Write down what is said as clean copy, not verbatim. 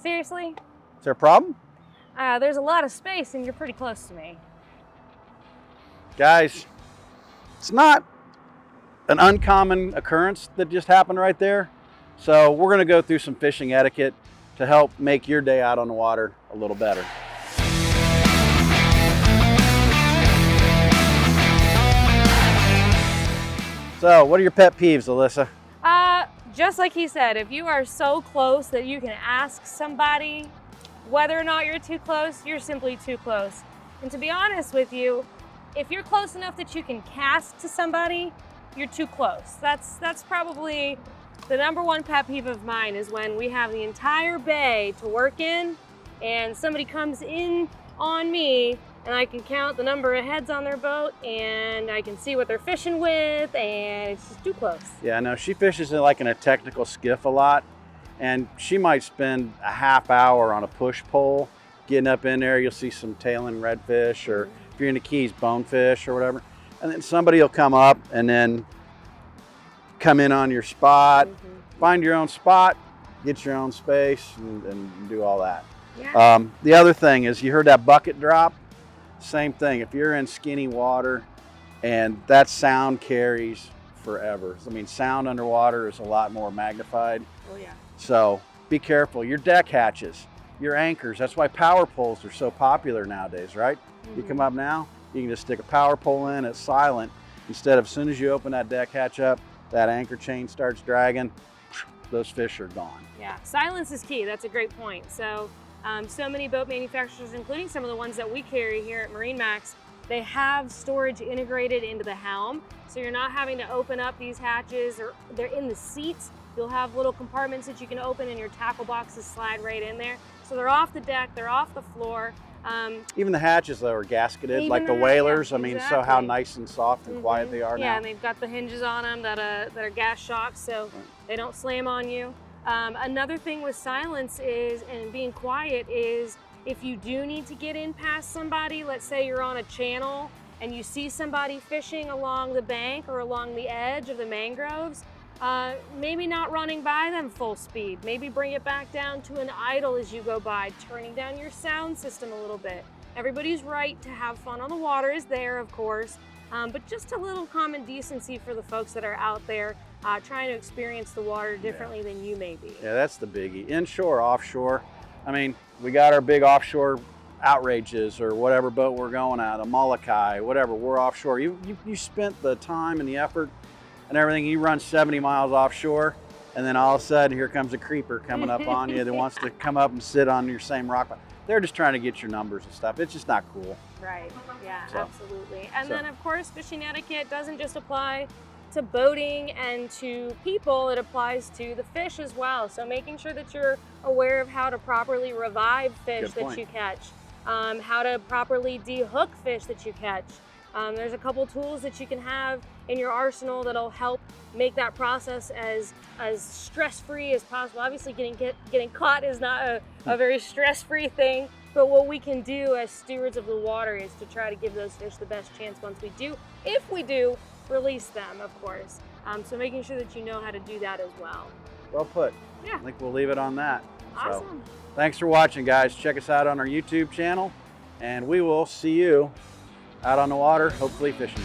Seriously? Is there a problem? There's a lot of space and you're pretty close to me. Guys, it's not an uncommon occurrence that just happened right there. So we're gonna go through some fishing etiquette to help make your day out on the water a little better. So what are your pet peeves, Alyssa? Just like he said, if you are so close that you can ask somebody whether or not you're too close, you're simply too close. And to be honest with you, if you're close enough that you can cast to somebody, you're too close. That's probably the #1 pet peeve of mine, is when we have the entire bay to work in and somebody comes in on me and I can count the number of heads on their boat and I can see what they're fishing with, and it's just too close. Yeah, no, she fishes in a technical skiff a lot, and she might spend a half hour on a push pole getting up in there. You'll see some tailing redfish, or if you're in the Keys, bonefish or whatever. And then somebody will come up and then come in on your spot, find your own spot, get your own space, and do all that. Yeah. The other thing is, you heard that bucket drop? Same thing. If you're in skinny water, and that sound carries forever. I mean, sound underwater is a lot more magnified. Oh yeah. So be careful. Your deck hatches, your anchors. That's why power poles are so popular nowadays, right? You come up now, you can just stick a power pole in, it's silent. Instead of, as soon as you open that deck hatch up, that anchor chain starts dragging, those fish are gone. Yeah, silence is key. That's a great point. So many boat manufacturers, including some of the ones that we carry here at MarineMax, they have storage integrated into the helm. So you're not having to open up these hatches, or they're in the seats. You'll have little compartments that you can open and your tackle boxes slide right in there. So they're off the deck, they're off the floor. Even the hatches, though, are gasketed, like the whalers. Yeah, I mean, exactly. so how nice and soft and quiet they are now. Yeah, and they've got the hinges on them that are gas shocks, so they don't slam on you. Another thing with silence is, and being quiet, is if you do need to get in past somebody, let's say you're on a channel and you see somebody fishing along the bank or along the edge of the mangroves, maybe not running by them full speed. Maybe bring it back down to an idle as you go by, turning down your sound system a little bit. Everybody's right to have fun on the water is there, of course, but just a little common decency for the folks that are out there trying to experience the water differently than you may be. Yeah, that's the biggie. Inshore, offshore. I mean, we got our big offshore outrages, or whatever boat we're going at, a Molokai, whatever, we're offshore. You spent the time and the effort and everything. You run 70 miles offshore, and then all of a sudden here comes a creeper coming up on you that wants to come up and sit on your same rock. They're just trying to get your numbers and stuff. It's just not cool. Right, yeah, So, absolutely. And then of course, fishing etiquette doesn't just apply to boating and to people, it applies to the fish as well. So making sure that you're aware of how to properly revive fish that you catch, how to properly dehook fish that you catch. There's a couple tools that you can have in your arsenal that'll help make that process as stress-free as possible. Obviously, getting caught is not a very stress-free thing, but what we can do as stewards of the water is to try to give those fish the best chance once we do, if we do, release them, of course. So making sure that you know how to do that as well. Well put. Yeah. I think we'll leave it on that. Awesome. So, thanks for watching, guys. Check us out on our YouTube channel, and we will see you out on the water, hopefully fishing.